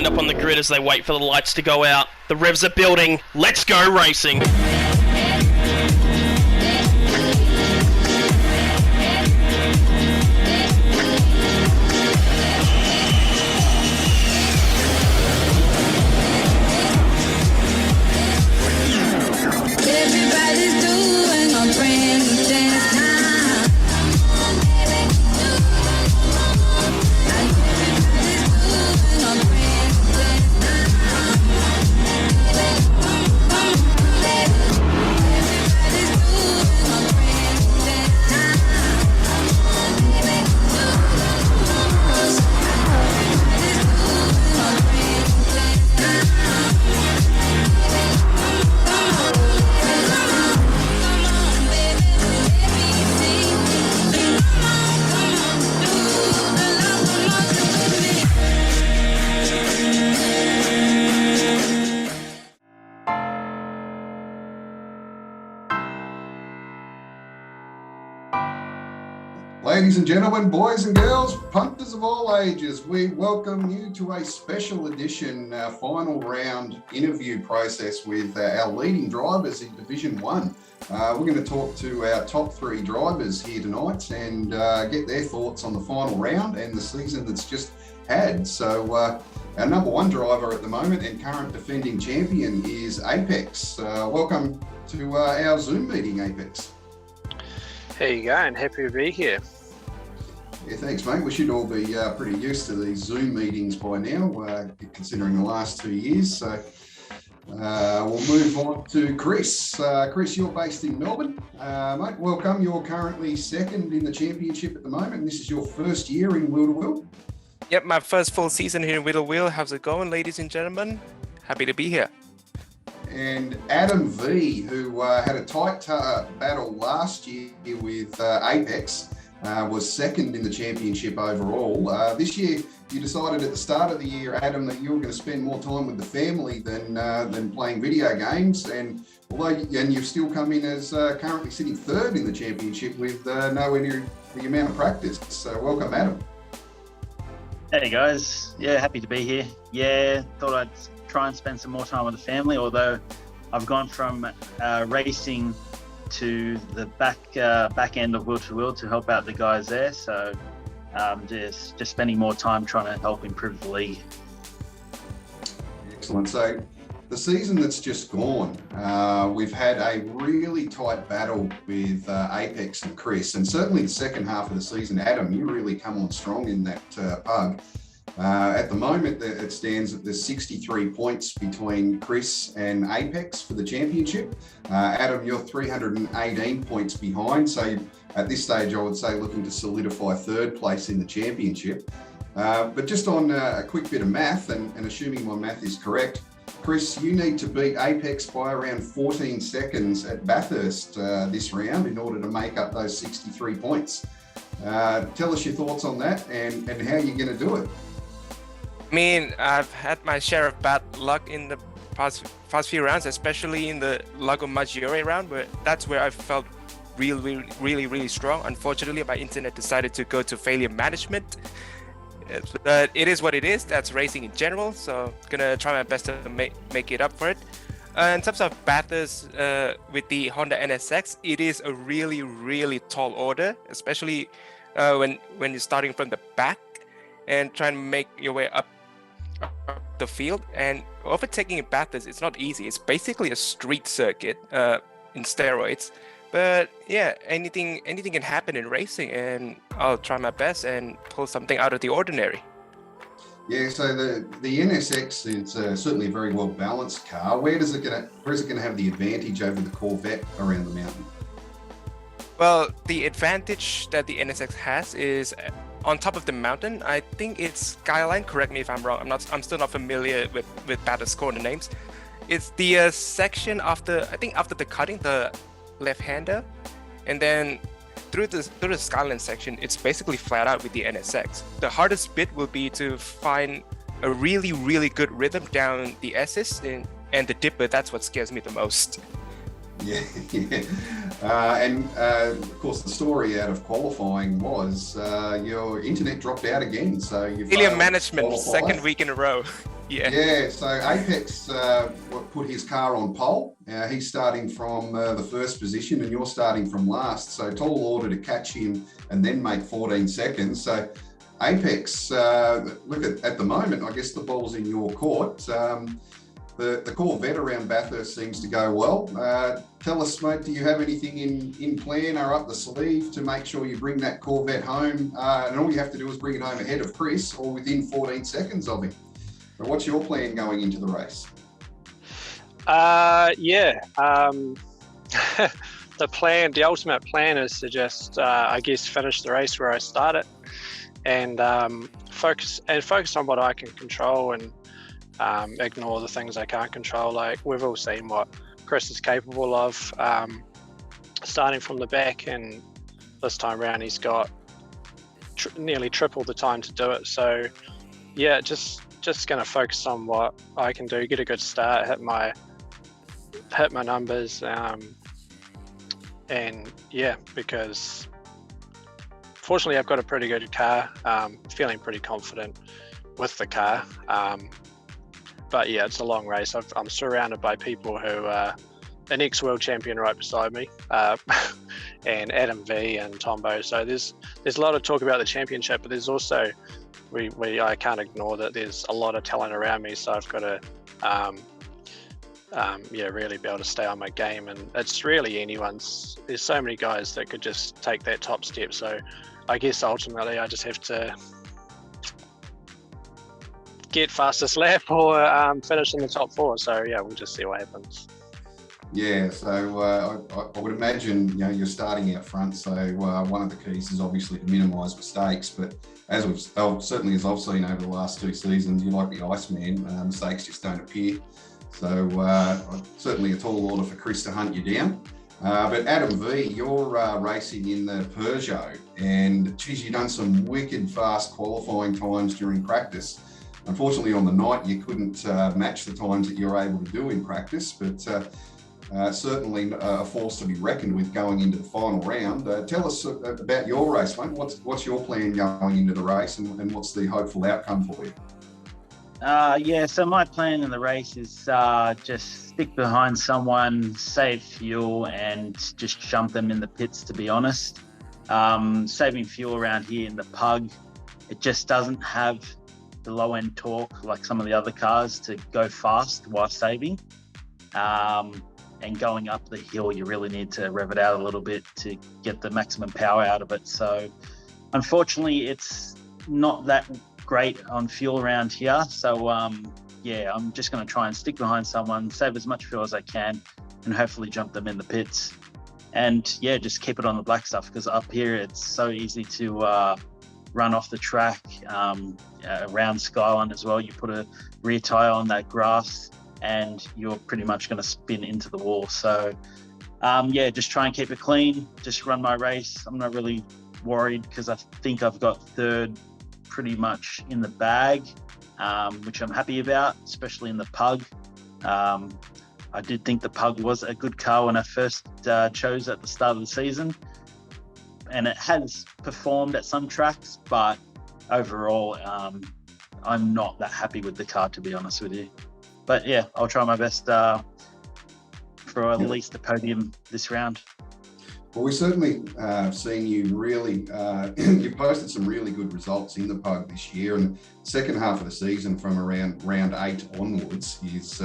lined up on the grid as they wait for the lights to go out. The revs are building. Let's go racing. Ladies and gentlemen, boys and girls, punters of all ages, we welcome you to a special edition final round interview process with our leading drivers in Division 1. We're going to talk to our top three drivers here tonight and get their thoughts on the final round and the season that's just had. So our number one driver at the moment and current defending champion is Apex. Welcome to our Zoom meeting, Apex. How you going? Happy to be here. Yeah, thanks, mate. We should all be pretty used to these Zoom meetings by now, considering the last 2 years. So we'll move on to Chris. Chris, you're based in Melbourne. Mate, welcome. You're currently second in the championship at the moment, and this is your first year in Wheel to Wheel. Yep, my first full season here in Wheel to Wheel. How's it going, ladies and gentlemen? Happy to be here. And Adam V, who had a tight battle last year with Apex, was second in the championship overall. This year, you decided at the start of the year, Adam, that you were going to spend more time with the family than playing video games. And you've still come in as currently sitting third in the championship with nowhere near the amount of practice. So welcome, Adam. Hey guys, yeah, happy to be here. Yeah, thought I'd try and spend some more time with the family, although I've gone from racing to the back end of Wheel to Wheel to help out the guys there. So just spending more time trying to help improve the league. Excellent. So the season that's just gone, we've had a really tight battle with Apex and Chris, and certainly the second half of the season, Adam, you really come on strong in that pug. At the moment, it stands at there's 63 points between Chris and Apex for the championship. Adam, you're 318 points behind. So at this stage, I would say looking to solidify third place in the championship. But just on a quick bit of math, and assuming my math is correct, Chris, you need to beat Apex by around 14 seconds at Bathurst this round in order to make up those 63 points. Tell us your thoughts on that and how you're going to do it. I mean, I've had my share of bad luck in the past few rounds, especially in the Lago Maggiore round, where that's where I felt really strong. Unfortunately, my internet decided to go to failure management. But it is what it is. That's racing in general, so gonna try my best to make it up for it. In terms of Bathurst with the Honda NSX, it is a really tall order, especially when you're starting from the back and trying to make your way up the field. And overtaking in Bathurst, it's not easy. It's basically a street circuit in steroids. But yeah, anything can happen in racing, and I'll try my best and pull something out of the ordinary. Yeah, so the NSX is certainly a very well balanced car. Where is it going to have the advantage over the Corvette around the mountain? Well, the advantage that the NSX has is on top of the mountain. I think it's Skyline. Correct me if I'm wrong. I'm still not familiar with Bathurst corner names. It's the section after the cutting, the left-hander, and then through the Skyline section, it's basically flat out with the NSX. The hardest bit will be to find a really good rhythm down the S's and the dipper. That's what scares me the most. Yeah. Of course, the story out of qualifying was your internet dropped out again. So you Helium management, second week in a row. Yeah, so Apex put his car on pole. He's starting from the first position and you're starting from last. So tall order to catch him and then make 14 seconds. So Apex, look at the moment, I guess the ball's in your court. The Corvette around Bathurst seems to go well. Tell us, mate, do you have anything in plan or up the sleeve to make sure you bring that Corvette home? And all you have to do is bring it home ahead of Chris or within 14 seconds of him. So what's your plan going into the race? The ultimate plan is to just, I guess, finish the race where I started and focus on what I can control and ignore the things I can't control. Like we've all seen what Chris is capable of, starting from the back, and this time around he's got nearly triple the time to do it. So yeah, just going to focus on what I can do, get a good start, hit my numbers, and yeah, because fortunately I've got a pretty good car, feeling pretty confident with the car. But yeah, it's a long race. I'm surrounded by people who an ex-world champion right beside me, and Adam V and Tombo. So there's a lot of talk about the championship, but there's also I can't ignore that there's a lot of talent around me. So I've got to really be able to stay on my game, and it's really anyone's. There's so many guys that could just take that top step. So I guess ultimately I just have to get fastest lap or finish in the top 4. So yeah, we'll just see what happens. Yeah, so I would imagine you're starting out front. So one of the keys is obviously to minimise mistakes. But as certainly as I've seen over the last 2 seasons, you're like the Iceman. Mistakes just don't appear. So certainly a tall order for Chris to hunt you down. But Adam V, you're racing in the Peugeot, and geez, you've done some wicked fast qualifying times during practice. Unfortunately, on the night, you couldn't match the times that you're able to do in practice, but certainly a force to be reckoned with going into the final round. Tell us about your race, mate. What's your plan going into the race, and what's the hopeful outcome for you? So my plan in the race is just stick behind someone, save fuel, and just jump them in the pits, to be honest. Saving fuel around here in the Pug, it just doesn't have the low-end torque like some of the other cars to go fast while saving. And going up the hill, you really need to rev it out a little bit to get the maximum power out of it. So unfortunately, it's not that great on fuel around here. So I'm just going to try and stick behind someone, save as much fuel as I can, and hopefully jump them in the pits. And yeah, just keep it on the black stuff, because up here it's so easy to run off the track. Around Skyline as well, you put a rear tyre on that grass and you're pretty much going to spin into the wall. So just try and keep it clean, just run my race. I'm not really worried because I think I've got third pretty much in the bag, which I'm happy about, especially in the Pug. I did think the Pug was a good car when I first chose at the start of the season, and it has performed at some tracks, but overall I'm not that happy with the car, to be honest with you. But yeah, I'll try my best for at least a podium this round. Well, we've certainly seen you really, you've posted some really good results in the Pug this year, and the second half of the season from around round 8 onwards is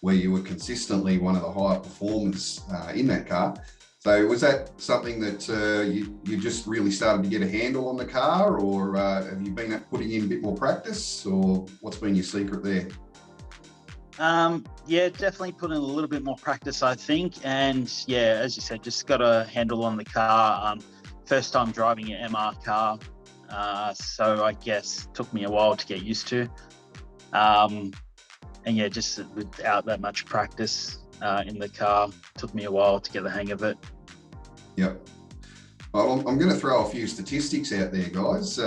where you were consistently one of the higher performers in that car. So was that something that you just really started to get a handle on the car, or have you been putting in a bit more practice, or what's been your secret there? Definitely put in a little bit more practice, I think. And yeah, as you said, just got a handle on the car. First time driving an MR car. So I guess took me a while to get used to. Just without that much practice in the car, took me a while to get the hang of it. Yep. Well, I'm going to throw a few statistics out there, guys.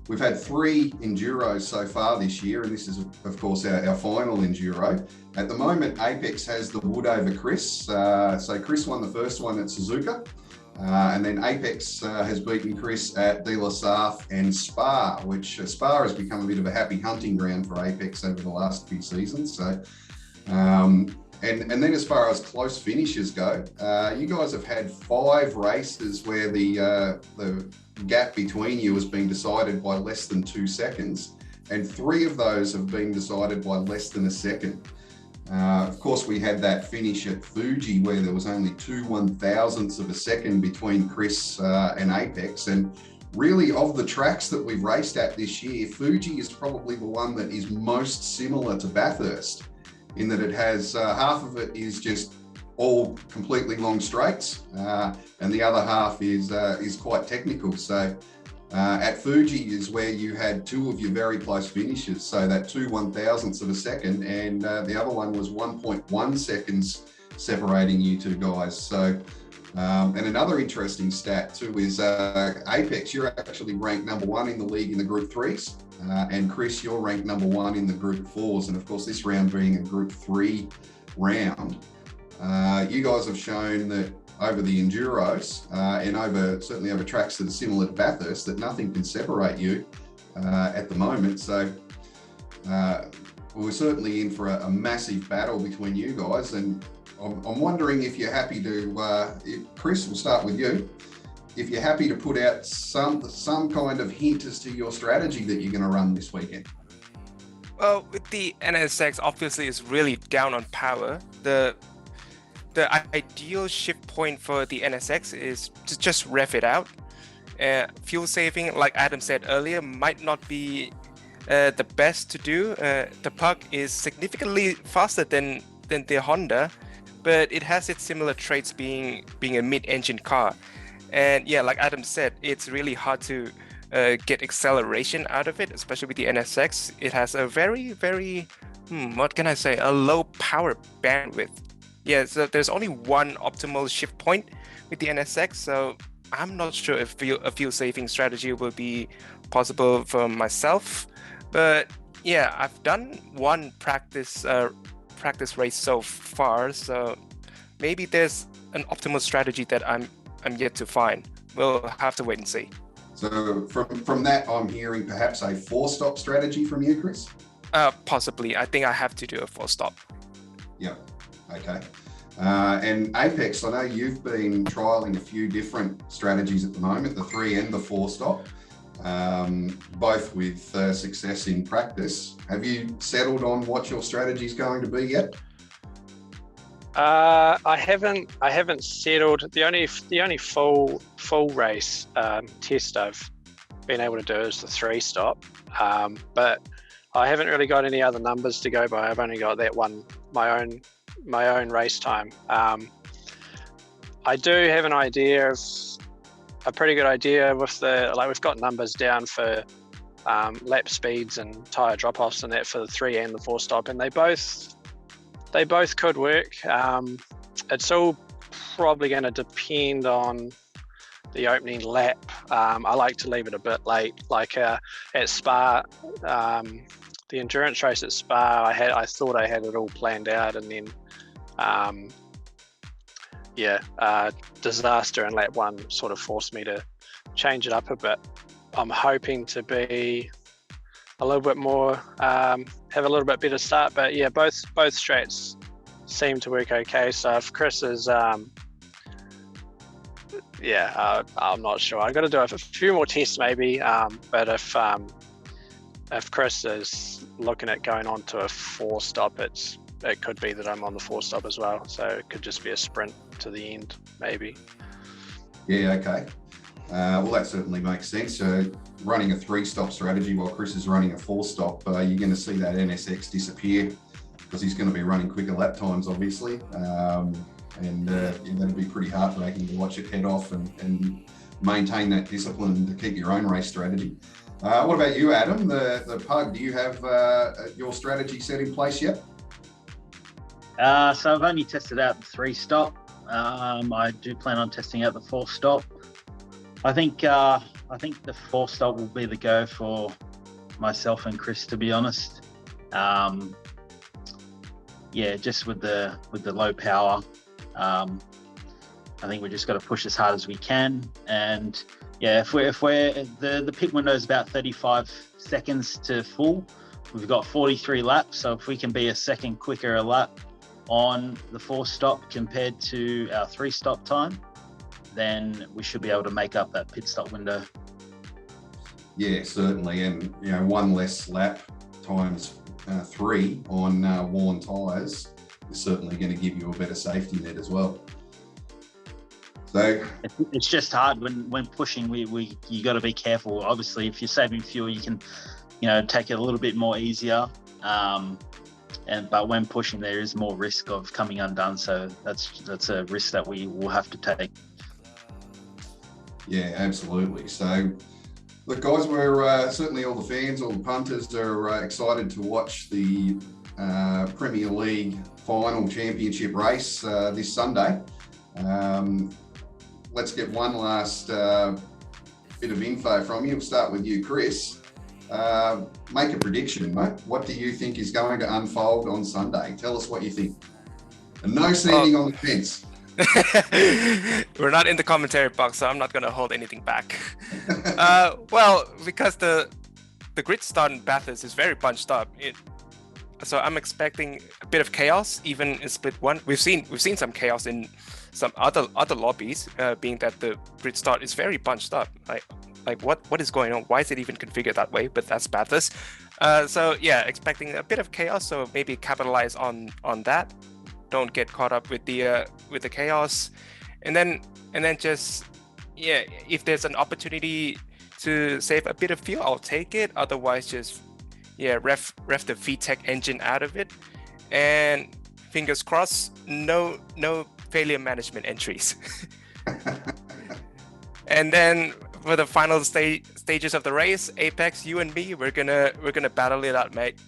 We've had 3 Enduros so far this year, and this is, of course, our final Enduro. At the moment, Apex has the wood over Chris. So Chris won the first one at Suzuka, and then Apex has beaten Chris at De La Sarthe and Spa, which Spa has become a bit of a happy hunting ground for Apex over the last few seasons. So, and then as far as close finishes go, you guys have had 5 races where the gap between you has been decided by less than 2 seconds, and 3 of those have been decided by less than a second. Of course, we had that finish at Fuji where there was only 2 1,000ths of a second between Chris and Apex. And really, of the tracks that we've raced at this year, Fuji is probably the one that is most similar to Bathurst, in that it has half of it is just all completely long straights, and the other half is quite technical. So at Fuji is where you had 2 of your very close finishes, so that 2 1,000ths of a second, and the other one was 1.1 seconds separating you 2 guys. So and another interesting stat too is Apex, you're actually ranked number 1 in the league in the Group 3s, and Chris, you're ranked number 1 in the Group 4s, and of course this round being a Group 3 round. You guys have shown that over the Enduros and certainly over tracks that are similar to Bathurst, that nothing can separate you at the moment. So we're certainly in for a massive battle between you guys, and I'm wondering if you're happy to, Chris, we'll start with you. If you're happy to put out some kind of hint as to your strategy that you're going to run this weekend. Well, with the NSX, obviously, it's really down on power. The ideal shift point for the NSX is to just rev it out. Fuel saving, like Adam said earlier, might not be the best to do. The Pug is significantly faster than the Honda, but it has its similar traits being a mid-engine car. And yeah, like Adam said, it's really hard to get acceleration out of it, especially with the NSX. It has a very, very, what can I say, a low power bandwidth. Yeah, so there's only one optimal shift point with the NSX, so I'm not sure if a fuel saving strategy will be possible for myself. But yeah, I've done one practice race so far, so maybe there's an optimal strategy that I'm yet to find. We'll have to wait and see. So from that, I'm hearing perhaps a 4-stop strategy from you, Chris? Possibly. I think I have to do a 4-stop. Yeah. Okay. And Apex, I know you've been trialing a few different strategies at the moment, the 3 and the 4-stop, both with success in practice. Have you settled on what your strategy is going to be yet? I haven't settled. The only full race test I've been able to do is the 3-stop, but I haven't really got any other numbers to go by. I've only got that one, my own race time. I do have a pretty good idea with we've got numbers down for lap speeds and tire drop-offs and that for the 3 and the 4-stop, and they both could work. It's all probably going to depend on the opening lap. I like to leave it a bit late, like at Spa, the endurance race at Spa. I thought I had it all planned out, and then disaster in lap 1 sort of forced me to change it up a bit. I'm hoping to be a little bit more, have a little bit better start, but yeah, both strats seem to work okay. So if Chris is, I'm not sure. I've got to do a few more tests maybe, but if Chris is looking at going on to a 4-stop, it could be that I'm on the 4-stop as well. So it could just be a sprint to the end, maybe. Yeah, okay. Well, that certainly makes sense. So running a 3-stop strategy while Chris is running a 4-stop, you're going to see that NSX disappear because he's going to be running quicker lap times, obviously. That'd be pretty heartbreaking to watch it head off and maintain that discipline to keep your own race strategy. What about you, Adam? The Pug, do you have your strategy set in place yet? So I've only tested out the 3-stop. I do plan on testing out the 4-stop. I think I think the 4-stop will be the go for myself and Chris, to be honest. Just with the low power, I think we just got to push as hard as we can. And if we're the pit window is about 35 seconds to full. We've got 43 laps, so if we can be a second quicker a lap on the 4-stop compared to our 3-stop time, then we should be able to make up that pit stop window. Yeah, certainly. And, one less lap times 3 on worn tyres is certainly going to give you a better safety net as well. So it's just hard when pushing. You got to be careful. Obviously, if you're saving fuel, you can, take it a little bit more easier. But when pushing, there is more risk of coming undone. So that's a risk that we will have to take. Yeah, absolutely. So, look, guys, we're certainly all the fans, all the punters are excited to watch the Premier League final championship race this Sunday. Let's get one last bit of info from you. We'll start with you, Chris. Make a prediction, mate. What do you think is going to unfold on Sunday? Tell us what you think. And no standing on the fence. We're not in the commentary box, so I'm not going to hold anything back. Because the grid start in Bathurst is very bunched up, so I'm expecting a bit of chaos even in split one. We've seen some chaos in some other lobbies, being that the grid start is very bunched up. Like what is going on? Why is it even configured that way? But that's Bathurst. Expecting a bit of chaos. So maybe capitalize on that. Don't get caught up with the chaos, and then just if there's an opportunity to save a bit of fuel, I'll take it. Otherwise, just ref the VTEC engine out of it, and fingers crossed, no failure management entries. And then for the final stages of the race, Apex, you and me, we're gonna battle it out, mate.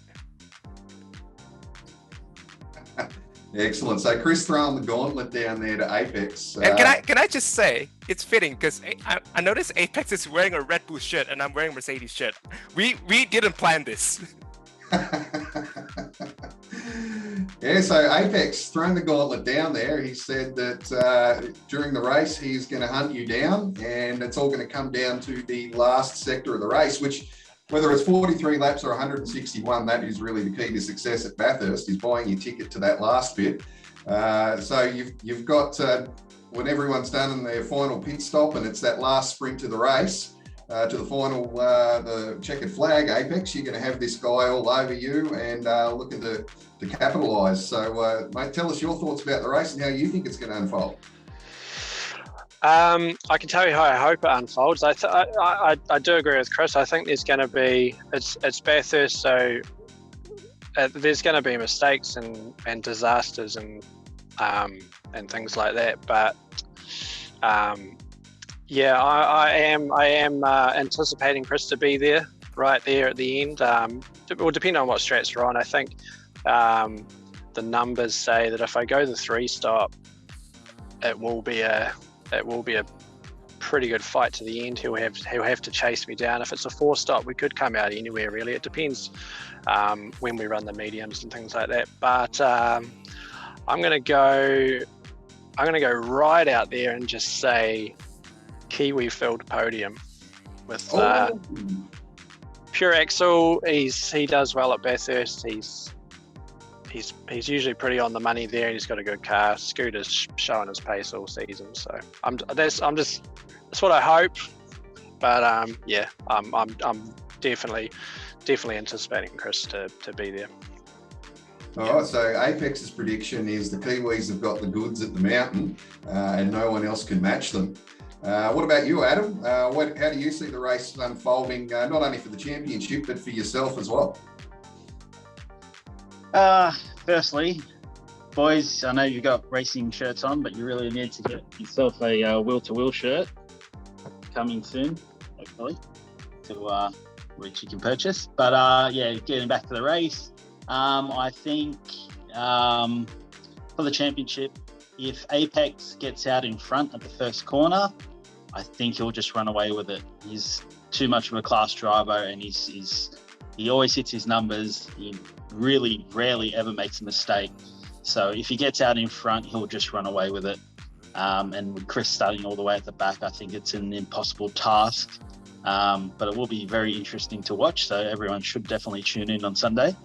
Excellent. So Chris throwing the gauntlet down there to Apex. And can I just say, it's fitting because I noticed Apex is wearing a Red Bull shirt and I'm wearing a Mercedes shirt. We didn't plan this. Yeah, so Apex throwing the gauntlet down there. He said that during the race he's going to hunt you down, and it's all going to come down to the last sector of the race, which, whether it's 43 laps or 161, that is really the key to success at Bathurst, is buying your ticket to that last bit. So you've got, when everyone's done in their final pit stop and it's that last sprint to the race, to the final, the checkered flag, Apex, you're going to have this guy all over you and looking to capitalise. So, mate, tell us your thoughts about the race and how you think it's going to unfold. I can tell you how I hope it unfolds. I do agree with Chris. I think there's going to be, it's Bathurst, so there's going to be mistakes and disasters and things like that. But I am anticipating Chris to be there, right there at the end. It will depend on what strats are on. I think the numbers say that if I go the 3-stop, it will be a pretty good fight to the end. He'll have to chase me down. If it's a 4-stop, we could come out anywhere really. It depends when we run the mediums and things like that. But I'm gonna go right out there and just say Kiwi filled podium with Pure Axel. He does well at Bathurst. He's usually pretty on the money there, and he's got a good car. Scooter's showing his pace all season, so that's what I hope. But I'm definitely anticipating Chris to be there. All right, so Apex's prediction is the Kiwis have got the goods at the mountain, and no one else can match them. What about you, Adam? How do you see the race unfolding, not only for the championship, but for yourself as well? Firstly, boys, I know you've got racing shirts on, but you really need to get yourself a wheel-to-wheel shirt coming soon, hopefully, to which you can purchase. But getting back to the race, I think for the championship, if Apex gets out in front at the first corner, I think he'll just run away with it. He's too much of a class driver, and he always hits his numbers. He really rarely ever makes a mistake. So if he gets out in front, he'll just run away with it. And with Chris starting all the way at the back, I think it's an impossible task. But it will be very interesting to watch. So everyone should definitely tune in on Sunday.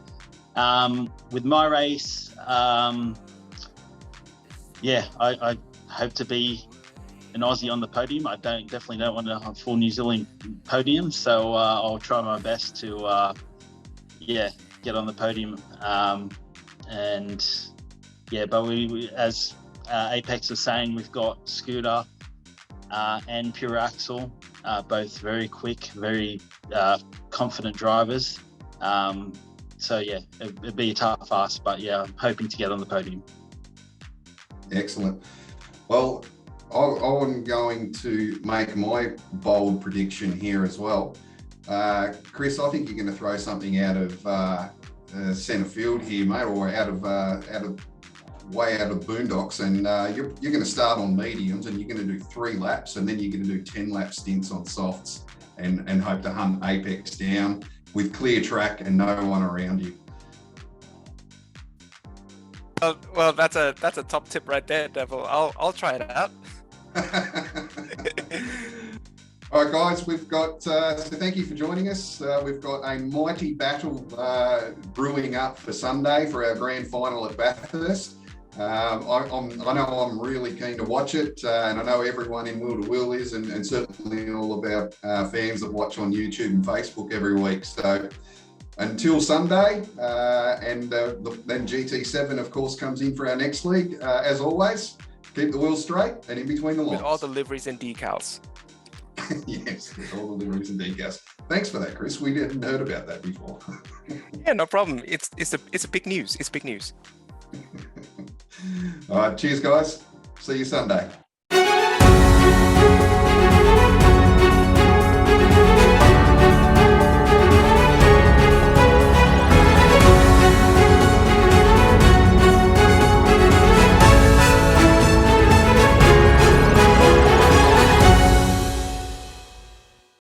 With my race, I hope to be an Aussie on the podium. I definitely don't want a full New Zealand podium. So I'll try my best to, get on the podium. But we as Apex was saying, we've got Scooter and Pure Axel, both very quick, very confident drivers. It'd be a tough ask, but yeah, I'm hoping to get on the podium. Excellent. Well, I'm going to make my bold prediction here as well. Chris, I think you're going to throw something out of centre field here, mate, or way out of boondocks, and you're going to start on mediums, and you're going to do 3 laps, and then you're going to do 10 lap stints on softs, and hope to hunt Apex down with clear track and no one around you. Well, that's a top tip right there, Devil. I'll try it out. All right, guys, we've got, so thank you for joining us. We've got a mighty battle brewing up for Sunday for our grand final at Bathurst. I know I'm really keen to watch it, and I know everyone in Will to Will is, and certainly all of our fans that watch on YouTube and Facebook every week. So until Sunday, then GT7, of course, comes in for our next league. As always, keep the wheels straight and in between the lines. With all the liveries and decals. Yes, with all the liveries and decals. Thanks for that, Chris. We hadn't heard about that before. Yeah, no problem. It's a big news. It's big news. All right, cheers, guys. See you Sunday.